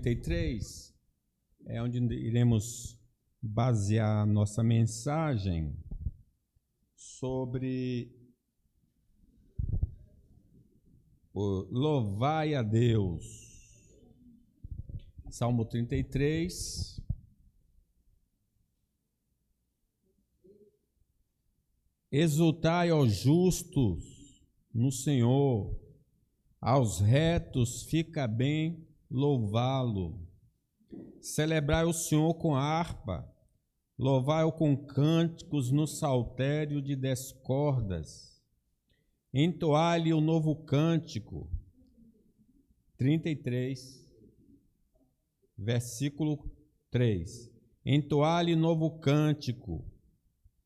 33 é onde iremos basear a nossa mensagem sobre o louvai a Deus. Salmo 33. Exultai, ó justos, no Senhor, aos retos fica bem louvá-lo. Celebrai o Senhor com harpa, louvai-o com cânticos no saltério de 10 cordas. Entoai-lhe o novo cântico. 33, versículo 3. Entoai-lhe novo cântico,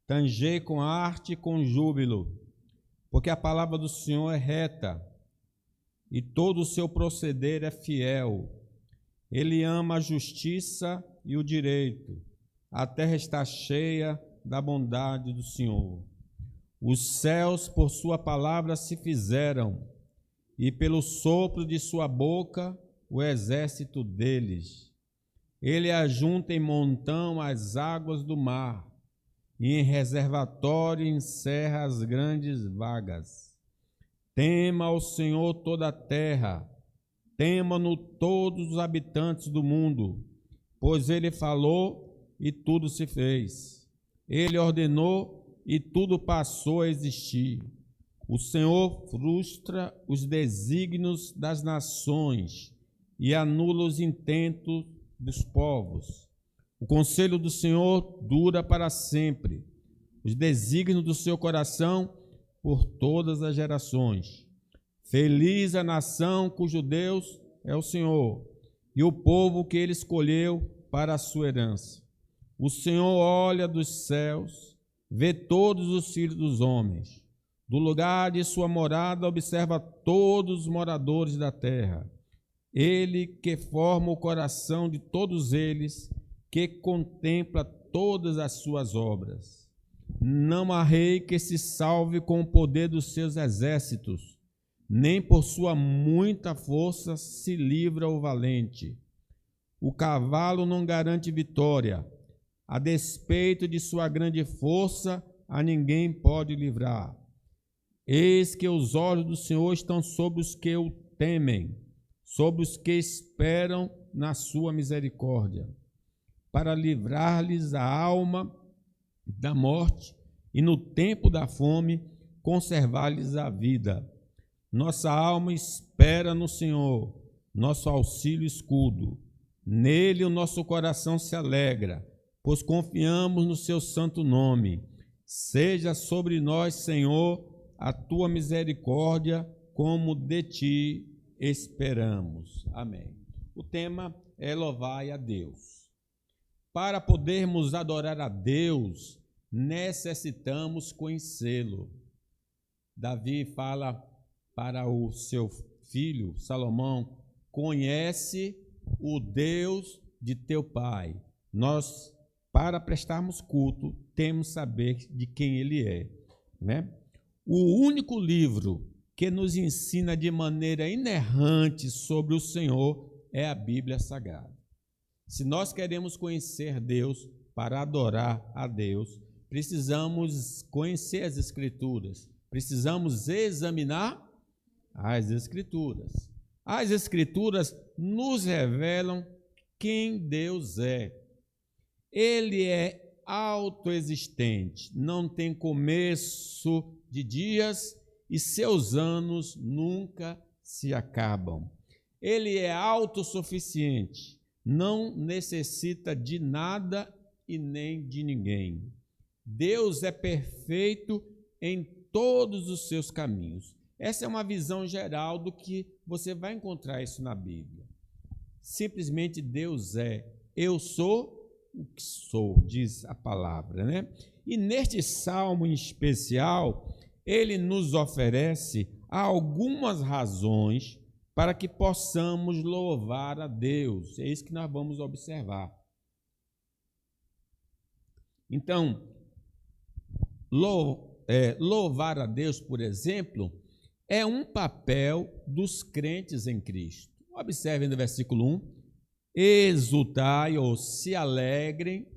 tangei com arte e com júbilo, porque a palavra do Senhor é reta, e todo o seu proceder é fiel. Ele ama a justiça e o direito. A terra está cheia da bondade do Senhor. Os céus por sua palavra se fizeram, e pelo sopro de sua boca o exército deles. Ele ajunta em montão as águas do mar, e em reservatório encerra as grandes vagas. Tema ao Senhor toda a terra, tema-no todos os habitantes do mundo, pois ele falou e tudo se fez. Ele ordenou e tudo passou a existir. O Senhor frustra os desígnios das nações e anula os intentos dos povos. O conselho do Senhor dura para sempre, os desígnios do seu coração por todas as gerações. Feliz a nação cujo Deus é o Senhor, e o povo que ele escolheu para a sua herança. O Senhor olha dos céus, vê todos os filhos dos homens. Do lugar de sua morada observa todos os moradores da terra. Ele que forma o coração de todos eles, que contempla todas as suas obras. Não há rei que se salve com o poder dos seus exércitos, nem por sua muita força se livra o valente. O cavalo não garante vitória, a despeito de sua grande força, a ninguém pode livrar. Eis que os olhos do Senhor estão sobre os que o temem, sobre os que esperam na sua misericórdia, para livrar-lhes a alma da morte e no tempo da fome conservar-lhes a vida. Nossa alma espera no Senhor, nosso auxílio e escudo. Nele o nosso coração se alegra, pois confiamos no seu santo nome. Seja sobre nós, Senhor, a tua misericórdia, como de ti esperamos. Amém. O tema é louvai a Deus. Para podermos adorar a Deus, necessitamos conhecê-lo. Davi fala para o seu filho, Salomão: conhece o Deus de teu pai. Nós, para prestarmos culto, temos que saber de quem ele é, né? O único livro que nos ensina de maneira inerrante sobre o Senhor é a Bíblia Sagrada. Se nós queremos conhecer Deus, para adorar a Deus, precisamos conhecer as Escrituras, precisamos examinar as Escrituras. As Escrituras nos revelam quem Deus é. Ele é autoexistente, não tem começo de dias e seus anos nunca se acabam. Ele é autossuficiente, não necessita de nada e nem de ninguém. Deus é perfeito em todos os seus caminhos. Essa é uma visão geral do que você vai encontrar isso na Bíblia. Simplesmente Deus é. Eu sou o que sou, diz a palavra, né? E neste salmo em especial, ele nos oferece algumas razões para que possamos louvar a Deus. É isso que nós vamos observar. Então, louvar a Deus, por exemplo, é um papel dos crentes em Cristo. Observe no versículo 1, exultai ou se alegrem,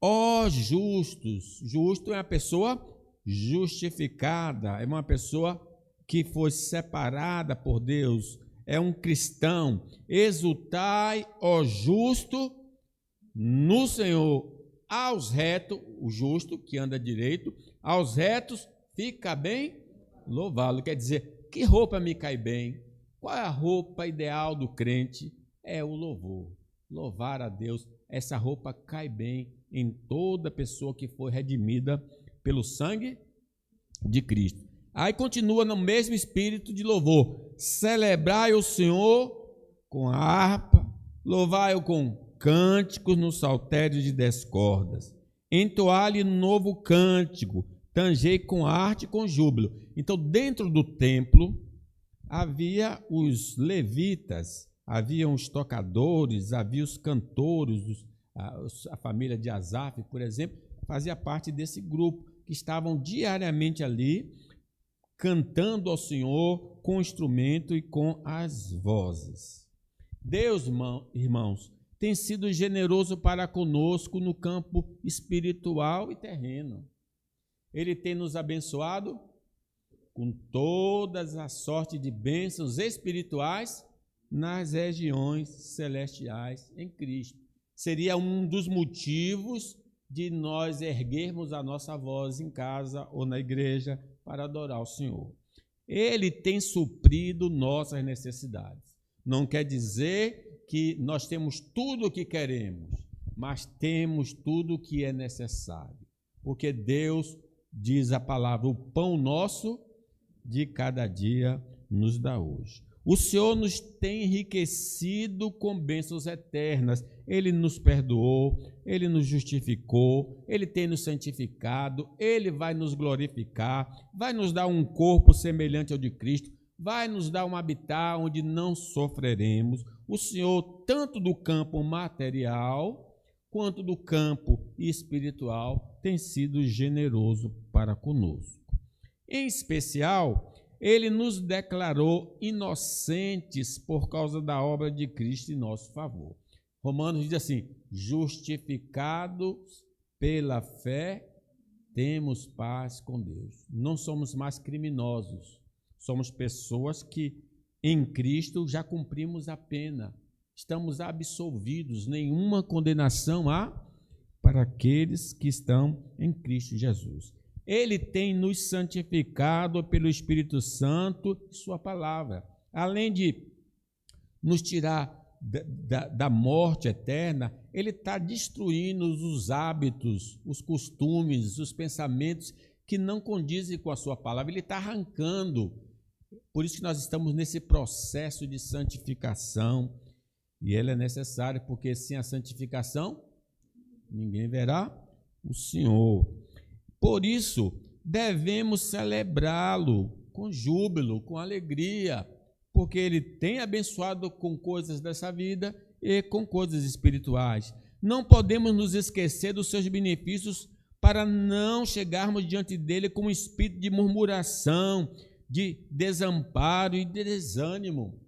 ó justos. Justo é uma pessoa justificada, é uma pessoa que foi separada por Deus, é um cristão. Exultai, ó justo, no Senhor. Aos retos, o justo que anda direito, aos retos fica bem louvá-lo. Quer dizer, que roupa me cai bem? Qual é a roupa ideal do crente? É o louvor. Louvar a Deus. Essa roupa cai bem em toda pessoa que foi redimida pelo sangue de Cristo. Aí continua no mesmo espírito de louvor. Celebrai o Senhor com a harpa, louvai-o com cânticos no saltério de 10 cordas. Entoai-lhe novo cântico, tangei com arte e com júbilo. Então, dentro do templo, havia os levitas, havia os tocadores, havia os cantores, a família de Asaf, por exemplo, fazia parte desse grupo, que estavam diariamente ali, cantando ao Senhor com o instrumento e com as vozes. Deus, irmãos, tem sido generoso para conosco no campo espiritual e terreno. Ele tem nos abençoado com todas as sortes de bênçãos espirituais nas regiões celestiais em Cristo. Seria um dos motivos de nós erguermos a nossa voz em casa ou na igreja para adorar o Senhor. Ele tem suprido nossas necessidades. Não quer dizer que nós temos tudo o que queremos, mas temos tudo o que é necessário. Porque Deus, diz a palavra, o pão nosso de cada dia nos dá hoje. O Senhor nos tem enriquecido com bênçãos eternas. Ele nos perdoou, Ele nos justificou, Ele tem nos santificado, Ele vai nos glorificar, vai nos dar um corpo semelhante ao de Cristo, vai nos dar um habitat onde não sofreremos. O Senhor, tanto do campo material quanto do campo espiritual, tem sido generoso para conosco. Em especial, Ele nos declarou inocentes por causa da obra de Cristo em nosso favor. Romanos diz assim: justificados pela fé, temos paz com Deus. Não somos mais criminosos, somos pessoas que em Cristo já cumprimos a pena, estamos absolvidos, nenhuma condenação há para aqueles que estão em Cristo Jesus. Ele tem nos santificado pelo Espírito Santo e sua palavra, além de nos tirar da morte eterna. Ele está destruindo os hábitos, os costumes, os pensamentos que não condizem com a sua palavra. Ele está arrancando. Por isso que nós estamos nesse processo de santificação, e ele é necessário, porque sem a santificação ninguém verá o Senhor. Por isso devemos celebrá-lo com júbilo, com alegria, porque ele tem abençoado com coisas dessa vida e com coisas espirituais. Não podemos nos esquecer dos seus benefícios para não chegarmos diante dele com um espírito de murmuração, de desamparo e de desânimo.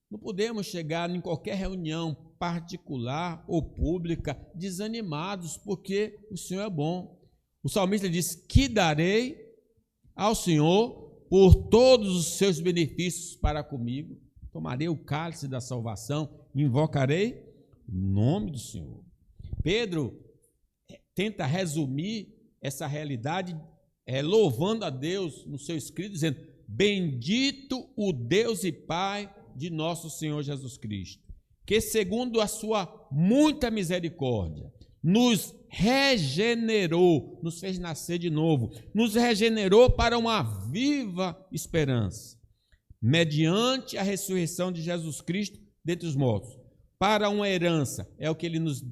Não podemos chegar em qualquer reunião particular ou pública desanimados, porque o Senhor é bom. O salmista diz: que darei ao Senhor por todos os seus benefícios para comigo? Tomarei o cálice da salvação, invocarei o nome do Senhor. Pedro tenta resumir essa realidade louvando a Deus no seu escrito, dizendo: bendito o Deus e Pai de nosso Senhor Jesus Cristo, que segundo a sua muita misericórdia nos regenerou, nos fez nascer de novo, nos regenerou para uma viva esperança, mediante a ressurreição de Jesus Cristo dentre os mortos, para uma herança, é o que ele nos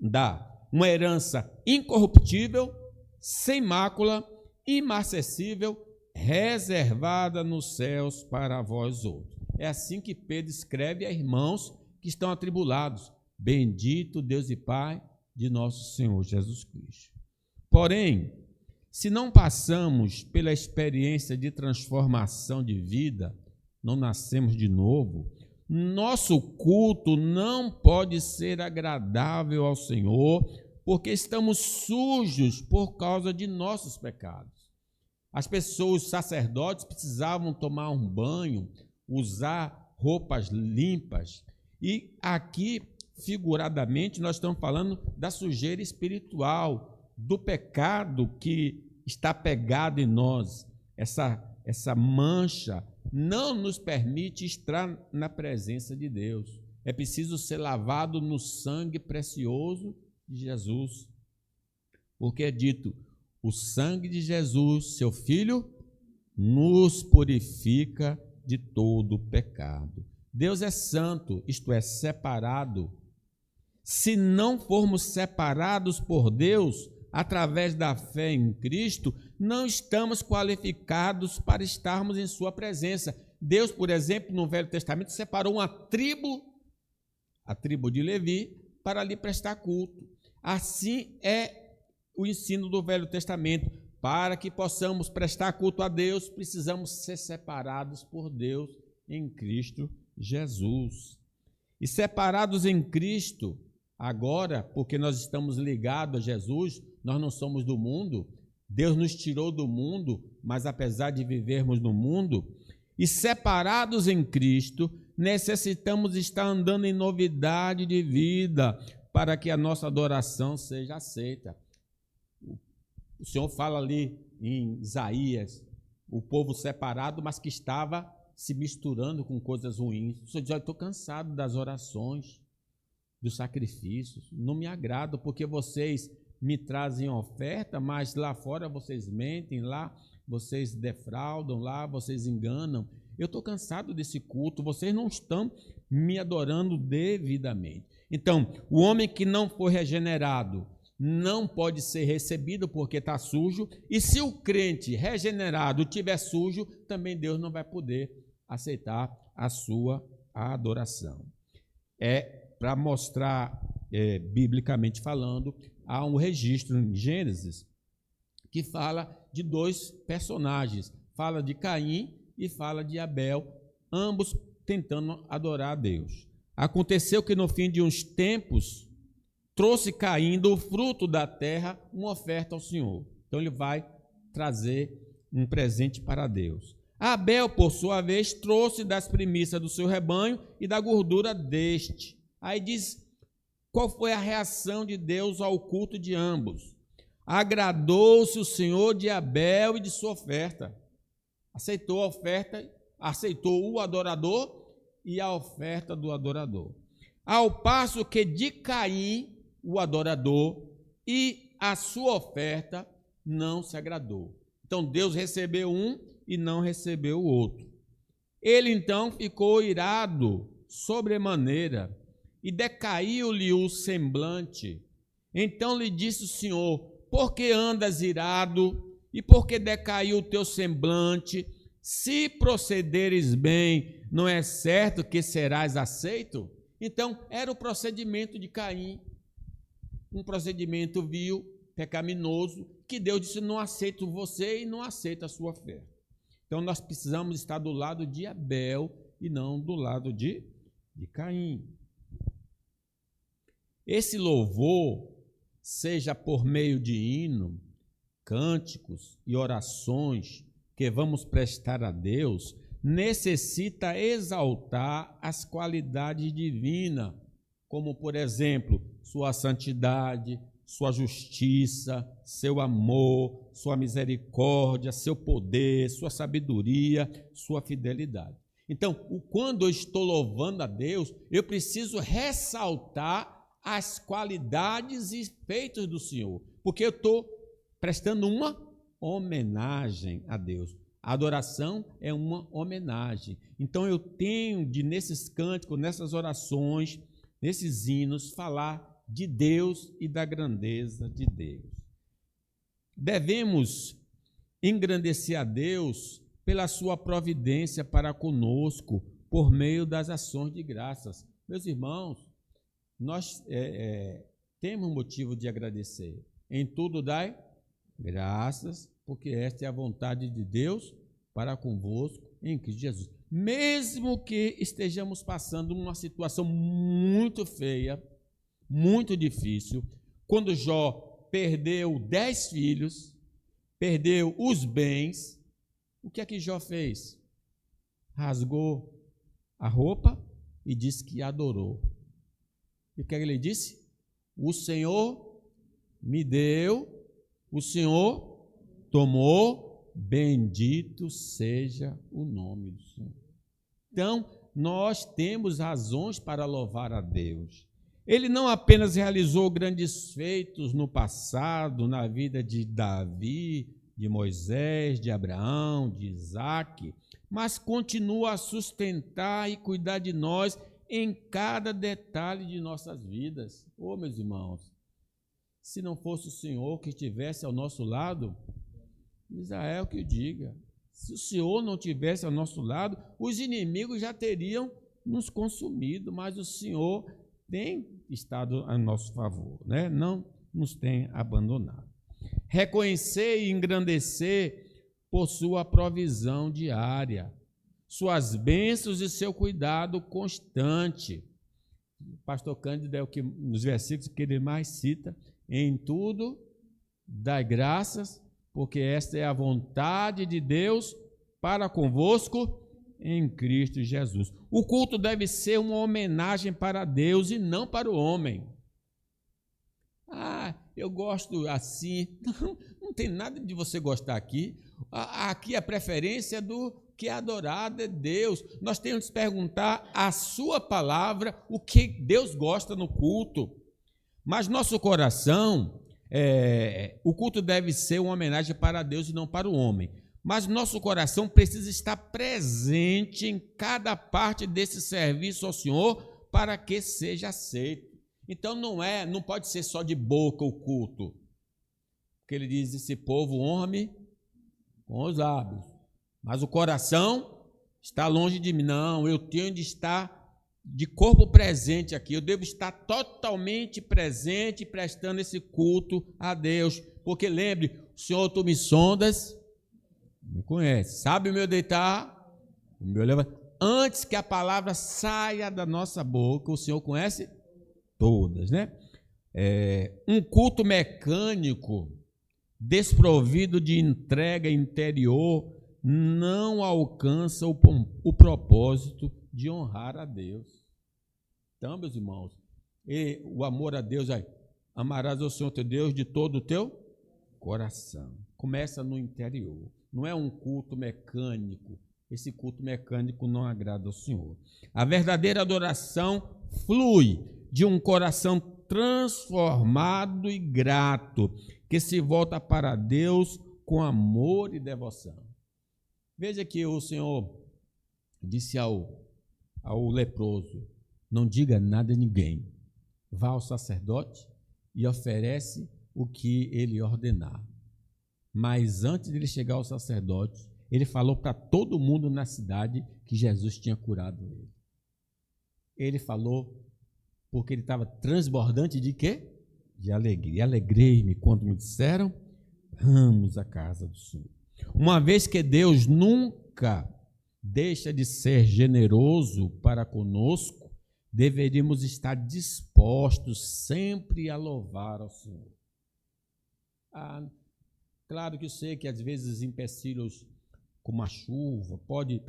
dá, uma herança incorruptível, sem mácula, imarcessível, reservada nos céus para vós outros. É assim que Pedro escreve a irmãos que estão atribulados: bendito Deus e Pai de nosso Senhor Jesus Cristo. Porém, se não passamos pela experiência de transformação de vida, não nascemos de novo, Nosso culto não pode ser agradável ao Senhor, porque estamos sujos por causa de nossos pecados. As pessoas, os sacerdotes, precisavam tomar um banho, usar roupas limpas. E aqui, figuradamente, nós estamos falando da sujeira espiritual, do pecado que está pegado em nós. Essa mancha não nos permite estar na presença de Deus. É preciso ser lavado no sangue precioso de Jesus. Porque é dito, o sangue de Jesus, seu Filho, nos purifica de todo pecado. Deus é santo, isto é, separado. Se não formos separados por Deus, através da fé em Cristo, não estamos qualificados para estarmos em sua presença. Deus, por exemplo, no Velho Testamento, separou uma tribo, a tribo de Levi, para lhe prestar culto. Assim é o ensino do Velho Testamento. Para que possamos prestar culto a Deus, precisamos ser separados por Deus em Cristo Jesus. E separados em Cristo, agora, porque nós estamos ligados a Jesus, nós não somos do mundo, Deus nos tirou do mundo, mas apesar de vivermos no mundo, e separados em Cristo, necessitamos estar andando em novidade de vida, para que a nossa adoração seja aceita. O Senhor fala ali em Isaías, o povo separado, mas que estava se misturando com coisas ruins. O Senhor diz, eu estou cansado das orações, dos sacrifícios, não me agrada, porque vocês me trazem oferta, mas lá fora vocês mentem, lá vocês defraudam, lá vocês enganam. Eu estou cansado desse culto, vocês não estão me adorando devidamente. Então, o homem que não for regenerado não pode ser recebido porque está sujo, e se o crente regenerado estiver sujo, também Deus não vai poder aceitar a sua adoração. Para mostrar, biblicamente falando, há um registro em Gênesis que fala de dois personagens, fala de Caim e fala de Abel, ambos tentando adorar a Deus. Aconteceu que no fim de uns tempos, trouxe Caim do fruto da terra uma oferta ao Senhor. Então ele vai trazer um presente para Deus. Abel, por sua vez, trouxe das primícias do seu rebanho e da gordura deste. Aí diz, qual foi a reação de Deus ao culto de ambos? Agradou-se o Senhor de Abel e de sua oferta. Aceitou a oferta, aceitou o adorador e a oferta do adorador. Ao passo que de Caim, o adorador, e a sua oferta não se agradou. Então Deus recebeu um e não recebeu o outro. Ele então ficou irado sobremaneira e decaiu-lhe o semblante. Então lhe disse o Senhor, por que andas irado e por que decaiu o teu semblante? Se procederes bem, não é certo que serás aceito? Então era o procedimento de Caim, um procedimento vil, pecaminoso, que Deus disse, não aceito você e não aceito a sua oferta. Então nós precisamos estar do lado de Abel e não do lado de Caim. Esse louvor, seja por meio de hino, cânticos e orações que vamos prestar a Deus, necessita exaltar as qualidades divinas, como, por exemplo, sua santidade, sua justiça, seu amor, sua misericórdia, seu poder, sua sabedoria, sua fidelidade. Então, quando eu estou louvando a Deus, eu preciso ressaltar as qualidades e feitos do Senhor, porque eu estou prestando uma homenagem a Deus. A adoração é uma homenagem. Então, eu tenho de, nesses cânticos, nessas orações, nesses hinos, falar de Deus e da grandeza de Deus. Devemos engrandecer a Deus pela sua providência para conosco, por meio das ações de graças. Meus irmãos, nós temos motivo de agradecer. Em tudo dai graças, porque esta é a vontade de Deus para convosco em Cristo Jesus. mesmo que estejamos passando uma situação muito feia, muito difícil, quando Jó perdeu 10 filhos, perdeu os bens, o que é que Jó fez? Rasgou a roupa e disse que adorou. E o que ele disse? O Senhor me deu, o Senhor tomou, bendito seja o nome do Senhor. Então, nós temos razões para louvar a Deus. Ele não apenas realizou grandes feitos no passado, na vida de Davi, de Moisés, de Abraão, de Isaque, mas continua a sustentar e cuidar de nós em cada detalhe de nossas vidas. Oh, meus irmãos, se não fosse o Senhor que estivesse ao nosso lado, Israel que o diga, se o Senhor não estivesse ao nosso lado, os inimigos já teriam nos consumido, mas o Senhor tem estado a nosso favor, né? Não nos tem abandonado. Reconhecer e engrandecer por sua provisão diária, suas bênçãos e seu cuidado constante. O pastor Cândido é o que, nos versículos que ele mais cita, em tudo dai graças, porque esta é a vontade de Deus para convosco em Cristo Jesus. O culto deve ser uma homenagem para Deus e não para o homem. Eu gosto assim. Não tem nada de você gostar aqui. Aqui a preferência do que é adorado é Deus. Nós temos que perguntar a sua palavra, o que Deus gosta no culto. Mas nosso coração, o culto deve ser uma homenagem para Deus e não para o homem. Mas nosso coração precisa estar presente em cada parte desse serviço ao Senhor para que seja aceito. Então não pode ser só de boca o culto. Porque ele diz, esse povo honra-me com os lábios, mas o coração está longe de mim. Não, eu tenho de estar de corpo presente aqui, eu devo estar totalmente presente, prestando esse culto a Deus, porque lembre, Senhor, tu me sondas, me conhece, sabe o meu deitar, o meu levantar, antes que a palavra saia da nossa boca, o Senhor conhece todas, né? Um culto mecânico, desprovido de entrega interior, não alcança o propósito de honrar a Deus. Então, meus irmãos, o amor a Deus é: amarás ao Senhor teu Deus de todo o teu coração. Começa no interior. Não é um culto mecânico. Esse culto mecânico não agrada ao Senhor. A verdadeira adoração flui de um coração transformado e grato, que se volta para Deus com amor e devoção. Veja que o Senhor disse ao leproso: não diga nada a ninguém, vá ao sacerdote e oferece o que ele ordenar. Mas antes de ele chegar ao sacerdote, ele falou para todo mundo na cidade que Jesus tinha curado ele. Ele falou porque ele estava transbordante de quê? De alegria. Alegrei-me quando me disseram, vamos à casa do Senhor. Uma vez que Deus nunca deixa de ser generoso para conosco, deveríamos estar dispostos sempre a louvar ao Senhor. Claro que eu sei que às vezes empecilhos como a chuva pode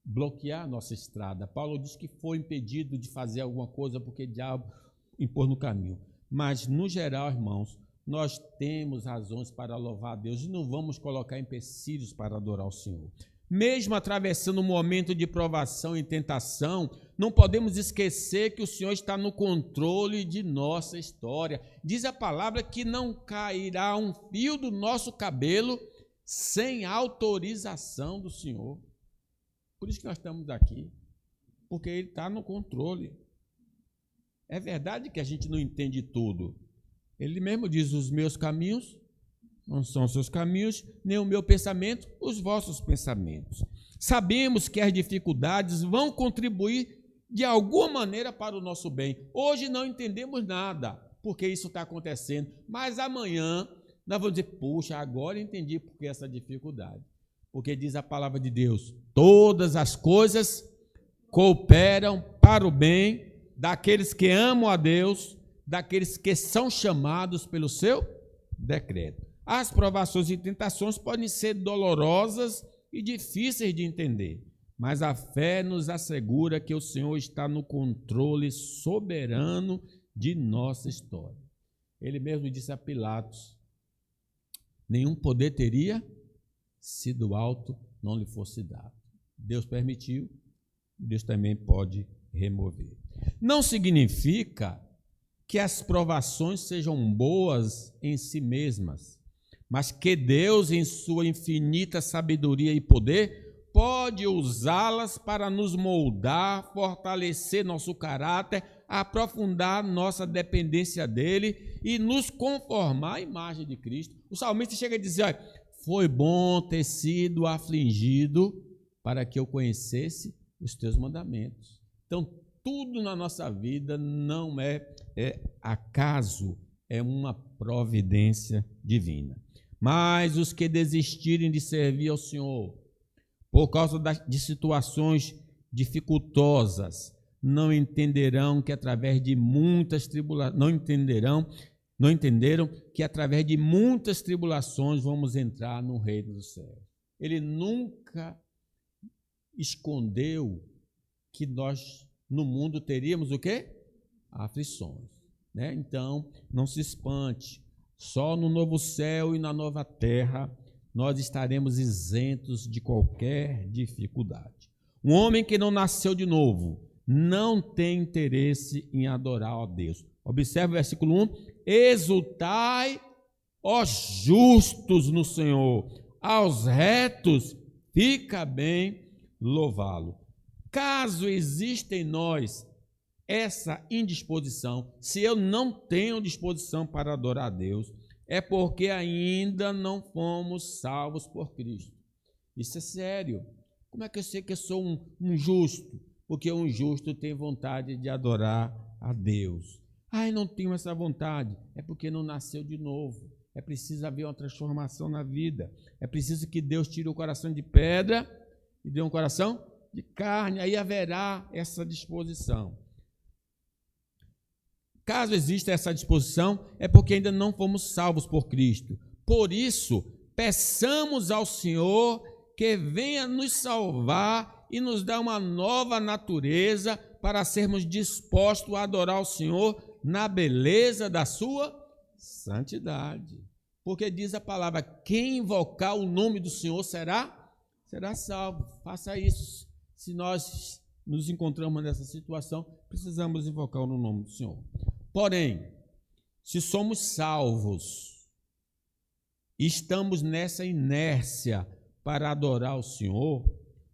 bloquear a nossa estrada. Paulo diz que foi impedido de fazer alguma coisa porque o diabo impôs no caminho. Mas, no geral, irmãos, nós temos razões para louvar a Deus e não vamos colocar empecilhos para adorar o Senhor. Mesmo atravessando um momento de provação e tentação, não podemos esquecer que o Senhor está no controle de nossa história. Diz a palavra que não cairá um fio do nosso cabelo sem autorização do Senhor. Por isso que nós estamos aqui, porque Ele está no controle. É verdade que a gente não entende tudo. Ele mesmo diz, os meus caminhos não são os seus caminhos, nem o meu pensamento, os vossos pensamentos. Sabemos que as dificuldades vão contribuir de alguma maneira para o nosso bem. Hoje não entendemos nada porque isso está acontecendo, mas amanhã nós vamos dizer, puxa, agora entendi por que essa dificuldade. Porque diz a palavra de Deus, todas as coisas cooperam para o bem daqueles que amam a Deus, daqueles que são chamados pelo seu decreto. As provações e tentações podem ser dolorosas e difíceis de entender, mas a fé nos assegura que o Senhor está no controle soberano de nossa história. Ele mesmo disse a Pilatos, nenhum poder teria se do alto não lhe fosse dado. Deus permitiu, Deus também pode remover. Não significa que as provações sejam boas em si mesmas, mas que Deus, em sua infinita sabedoria e poder, pode usá-las para nos moldar, fortalecer nosso caráter, aprofundar nossa dependência dele e nos conformar à imagem de Cristo. O salmista chega a dizer, olha, foi bom ter sido afligido para que eu conhecesse os teus mandamentos. Então, tudo na nossa vida não é acaso, é uma providência divina. Mas os que desistirem de servir ao Senhor, por causa de situações dificultosas, não entenderão que através de muitas tribulações, não entenderam que através de muitas tribulações vamos entrar no reino do céu. Ele nunca escondeu que nós no mundo teríamos o quê? Aflições, né? Então, não se espante. Só no novo céu e na nova terra nós estaremos isentos de qualquer dificuldade. Um homem que não nasceu de novo não tem interesse em adorar a Deus. Observe o versículo 1. Exultai, ó justos no Senhor, aos retos fica bem louvá-lo. Caso exista em nós essa indisposição, se eu não tenho disposição para adorar a Deus, é porque ainda não fomos salvos por Cristo. Isso é sério. Como é que eu sei que eu sou um justo? Porque um justo tem vontade de adorar a Deus. Eu não tenho essa vontade. É porque não nasceu de novo. É preciso haver uma transformação na vida. É preciso que Deus tire o coração de pedra e dê um coração de carne. Aí haverá essa disposição. Caso exista essa disposição, é porque ainda não fomos salvos por Cristo. Por isso, peçamos ao Senhor que venha nos salvar e nos dar uma nova natureza para sermos dispostos a adorar o Senhor na beleza da sua santidade. Porque diz a palavra, quem invocar o nome do Senhor será salvo. Faça isso. Se nós nos encontramos nessa situação, precisamos invocar o nome do Senhor. Porém, se somos salvos, estamos nessa inércia para adorar o Senhor,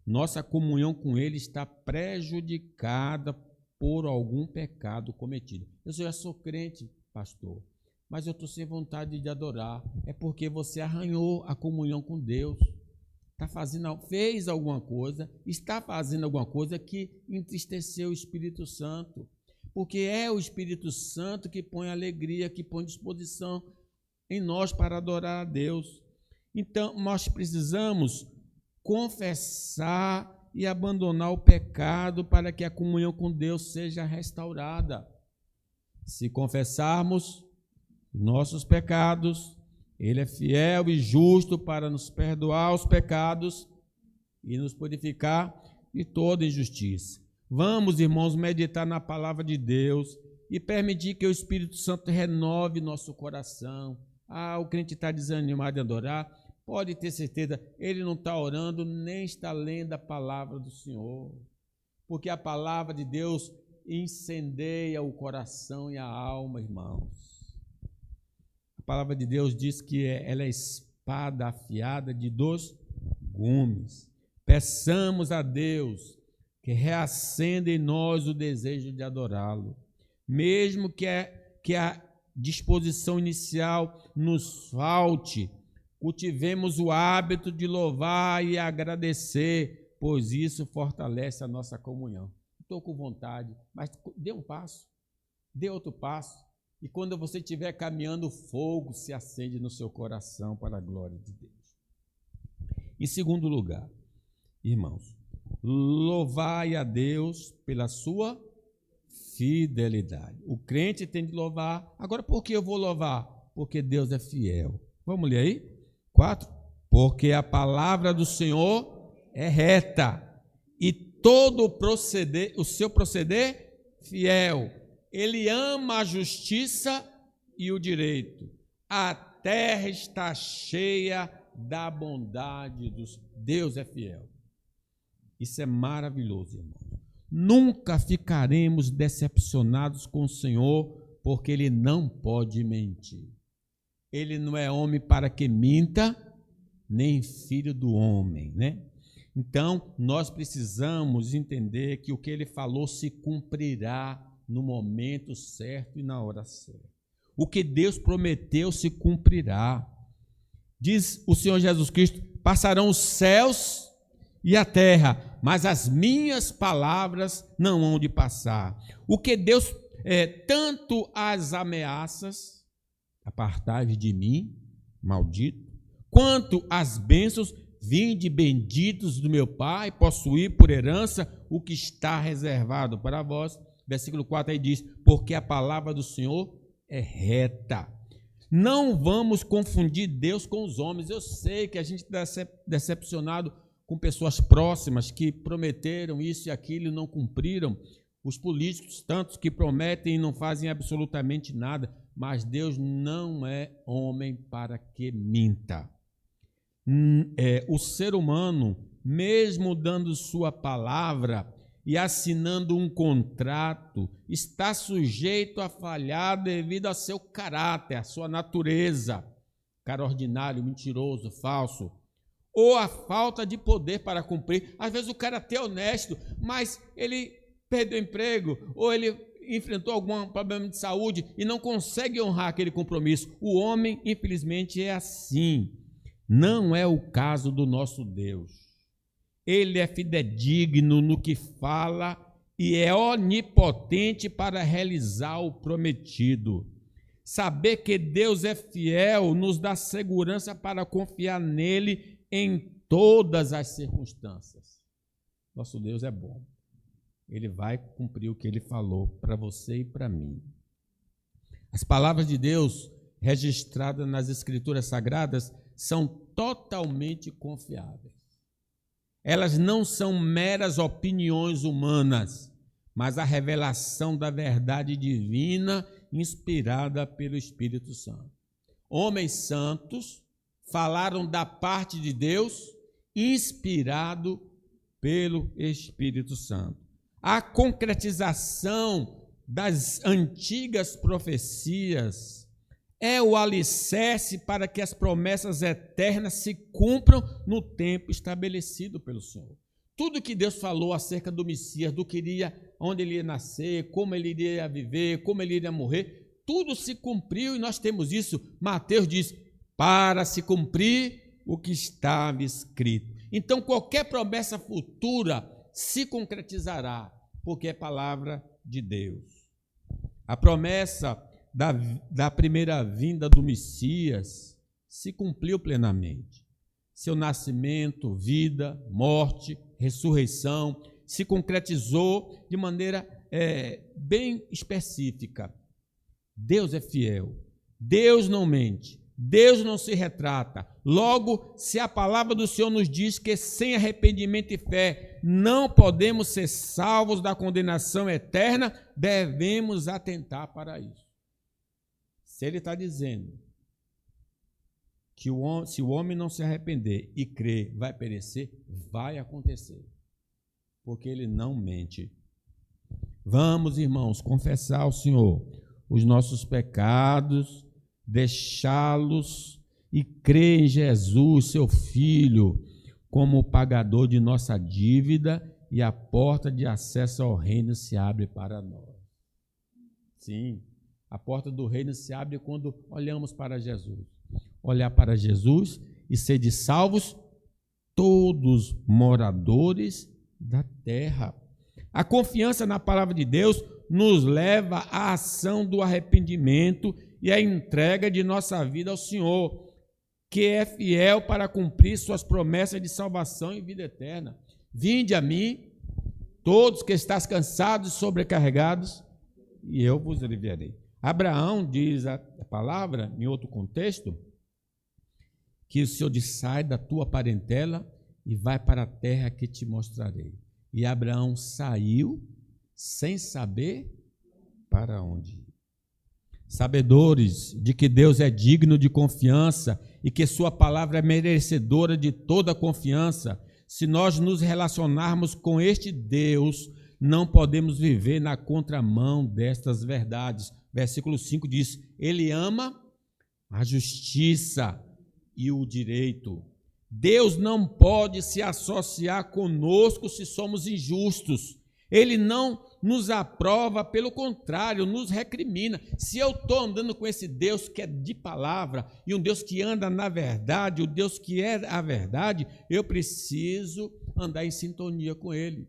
nossa comunhão com Ele está prejudicada por algum pecado cometido. Eu já sou crente, pastor, mas eu estou sem vontade de adorar. É porque você arranhou a comunhão com Deus. Fez alguma coisa, está fazendo alguma coisa que entristeceu o Espírito Santo. Porque é o Espírito Santo que põe alegria, que põe disposição em nós para adorar a Deus. Então, nós precisamos confessar e abandonar o pecado para que a comunhão com Deus seja restaurada. Se confessarmos nossos pecados, Ele é fiel e justo para nos perdoar os pecados e nos purificar de toda injustiça. Vamos, irmãos, meditar na palavra de Deus e permitir que o Espírito Santo renove nosso coração. O crente está desanimado de adorar, pode ter certeza, ele não está orando, nem está lendo a palavra do Senhor. Porque a palavra de Deus incendeia o coração e a alma, irmãos. A palavra de Deus diz que ela é espada afiada de 2 gumes. Peçamos a Deus que reacenda em nós o desejo de adorá-lo. Mesmo que a disposição inicial nos falte, cultivemos o hábito de louvar e agradecer, pois isso fortalece a nossa comunhão. Estou com vontade, mas dê um passo, dê outro passo, e quando você estiver caminhando, o fogo se acende no seu coração para a glória de Deus. Em segundo lugar, irmãos, louvai a Deus pela sua fidelidade. O crente tem de louvar. Agora, por que eu vou louvar? Porque Deus é fiel. Vamos ler aí? 4. Porque a palavra do Senhor é reta e todo o seu proceder fiel. Ele ama a justiça e o direito. A terra está cheia da bondade dos... Deus é fiel. Isso é maravilhoso, irmão. Nunca ficaremos decepcionados com o Senhor, porque Ele não pode mentir. Ele não é homem para que minta, nem filho do homem, né? Então, nós precisamos entender que o que Ele falou se cumprirá no momento certo e na hora certa. O que Deus prometeu se cumprirá. Diz o Senhor Jesus Cristo: passarão os céus e a terra, mas as minhas palavras não hão de passar. O que Deus, tanto as ameaças, apartai-vos de mim, maldito, quanto as bênçãos, vinde benditos do meu Pai, possuir por herança o que está reservado para vós. Versículo 4 aí diz: porque a palavra do Senhor é reta. Não vamos confundir Deus com os homens. Eu sei que a gente está decepcionado com pessoas próximas que prometeram isso e aquilo e não cumpriram. Os políticos, tantos que prometem e não fazem absolutamente nada. Mas Deus não é homem para que minta. O ser humano, mesmo dando sua palavra e assinando um contrato, está sujeito a falhar devido ao seu caráter, à sua natureza. Cara ordinário, mentiroso, falso. Ou a falta de poder para cumprir. Às vezes o cara é até honesto, mas ele perdeu o emprego, ou ele enfrentou algum problema de saúde e não consegue honrar aquele compromisso. O homem, infelizmente, é assim. Não é o caso do nosso Deus. Ele é fidedigno no que fala e é onipotente para realizar o prometido. Saber que Deus é fiel nos dá segurança para confiar nele em todas as circunstâncias. Nosso Deus é bom. Ele vai cumprir o que ele falou para você e para mim. As palavras de Deus registradas nas Escrituras Sagradas são totalmente confiáveis. Elas não são meras opiniões humanas, mas a revelação da verdade divina inspirada pelo Espírito Santo. Homens santos falaram da parte de Deus, inspirado pelo Espírito Santo. A concretização das antigas profecias é o alicerce para que as promessas eternas se cumpram no tempo estabelecido pelo Senhor. Tudo que Deus falou acerca do Messias, do que iria, onde ele ia nascer, como ele iria viver, como ele iria morrer, tudo se cumpriu e nós temos isso. Mateus diz: para se cumprir o que estava escrito. Então, qualquer promessa futura se concretizará, porque é palavra de Deus. A promessa da primeira vinda do Messias se cumpriu plenamente. Seu nascimento, vida, morte, ressurreição se concretizou de maneira bem específica. Deus é fiel, Deus não mente, Deus não se retrata. Logo, se a palavra do Senhor nos diz que sem arrependimento e fé não podemos ser salvos da condenação eterna, devemos atentar para isso. Se ele está dizendo que se o homem não se arrepender e crer, vai perecer, vai acontecer, porque ele não mente. Vamos, irmãos, confessar ao Senhor os nossos pecados, deixá-los e crer em Jesus, seu Filho, como o pagador de nossa dívida, e a porta de acesso ao reino se abre para nós. Sim, a porta do reino se abre quando olhamos para Jesus. Olhar para Jesus e ser salvos todos moradores da terra. A confiança na palavra de Deus nos leva à ação do arrependimento e à entrega de nossa vida ao Senhor. que é fiel para cumprir suas promessas de salvação e vida eterna. Vinde a mim, todos que estáis cansados e sobrecarregados, e eu vos aliviarei. Abraão diz a palavra, em outro contexto, que o Senhor diz, sai da tua parentela e vai para a terra que te mostrarei. E Abraão saiu sem saber para onde ir. Sabedores de que Deus é digno de confiança e que sua palavra é merecedora de toda confiança, se nós nos relacionarmos com este Deus, não podemos viver na contramão destas verdades. Versículo 5 diz, ele ama a justiça e o direito. Deus não pode se associar conosco se somos injustos. Ele não nos aprova, pelo contrário, nos recrimina. Se eu estou andando com esse Deus que é de palavra, e um Deus que anda na verdade, o Deus que é a verdade, eu preciso andar em sintonia com Ele.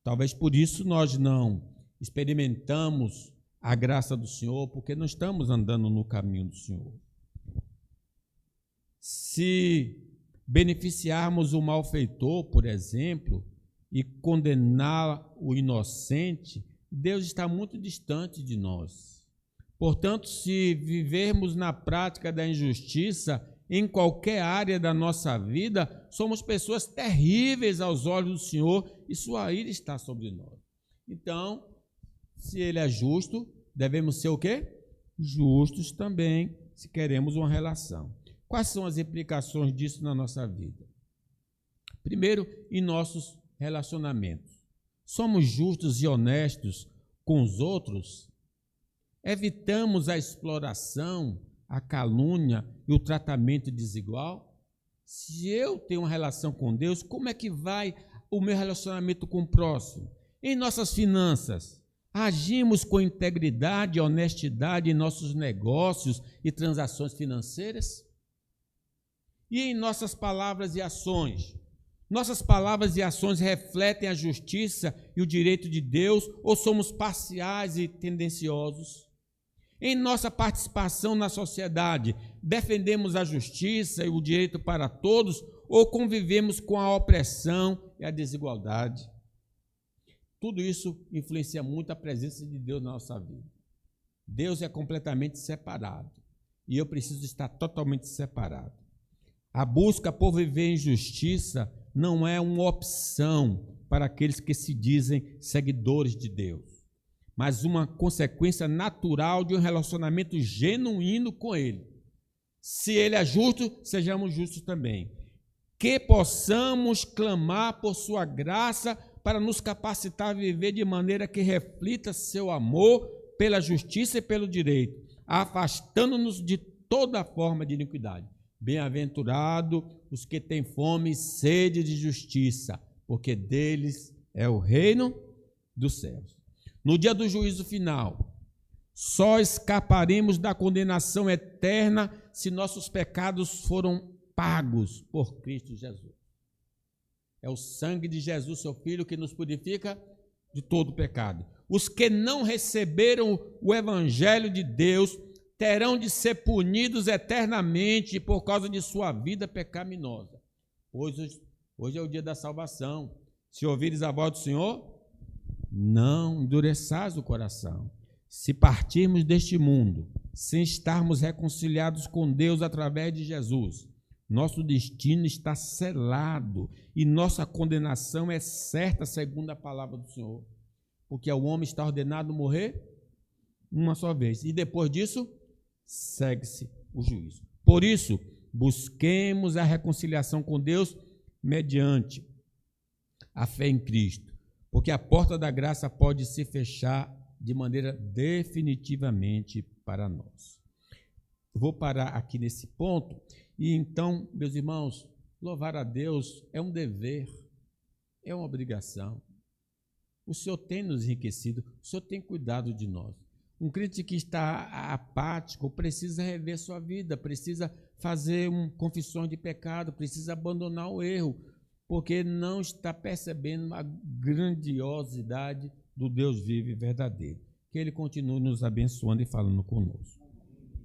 Talvez por isso nós não experimentamos a graça do Senhor, porque não estamos andando no caminho do Senhor. Se beneficiarmos o malfeitor, por exemplo, e condenar o inocente, Deus está muito distante de nós. Portanto, se vivermos na prática da injustiça em qualquer área da nossa vida, somos pessoas terríveis aos olhos do Senhor e sua ira está sobre nós. Então, se Ele é justo, devemos ser o quê? Justos também, se queremos uma relação. Quais são as implicações disso na nossa vida? Primeiro, em nossos relacionamentos. Somos justos e honestos com os outros? Evitamos a exploração, a calúnia e o tratamento desigual? Se eu tenho uma relação com Deus, como é que vai o meu relacionamento com o próximo? Em nossas finanças, agimos com integridade e honestidade em nossos negócios e transações financeiras? E em nossas palavras e ações? Nossas palavras e ações refletem a justiça e o direito de Deus ou somos parciais e tendenciosos? Em nossa participação na sociedade, defendemos a justiça e o direito para todos ou convivemos com a opressão e a desigualdade? Tudo isso influencia muito a presença de Deus na nossa vida. Deus é completamente separado e eu preciso estar totalmente separado. A busca por viver em justiça não é uma opção para aqueles que se dizem seguidores de Deus, mas uma consequência natural de um relacionamento genuíno com Ele. Se Ele é justo, sejamos justos também. Que possamos clamar por sua graça para nos capacitar a viver de maneira que reflita seu amor pela justiça e pelo direito, afastando-nos de toda forma de iniquidade. Bem-aventurado os que têm fome e sede de justiça, porque deles é o reino dos céus. No dia do juízo final, só escaparemos da condenação eterna se nossos pecados foram pagos por Cristo Jesus. É o sangue de Jesus, seu Filho, que nos purifica de todo pecado. Os que não receberam o evangelho de Deus terão de ser punidos eternamente por causa de sua vida pecaminosa. Hoje é o dia da salvação. Se ouvires a voz do Senhor, não endureçais o coração. Se partirmos deste mundo, sem estarmos reconciliados com Deus através de Jesus, nosso destino está selado e nossa condenação é certa, segundo a palavra do Senhor. Porque o homem está ordenado a morrer uma só vez. E depois disso, segue-se o juízo. Por isso, busquemos a reconciliação com Deus mediante a fé em Cristo, porque a porta da graça pode se fechar de maneira definitivamente para nós. Eu vou parar aqui nesse ponto e então, meus irmãos, louvar a Deus é um dever, é uma obrigação. O Senhor tem nos enriquecido, o Senhor tem cuidado de nós. Um crente que está apático precisa rever sua vida, precisa fazer confissões de pecado, precisa abandonar o erro, porque não está percebendo a grandiosidade do Deus vivo e verdadeiro. Que Ele continue nos abençoando e falando conosco.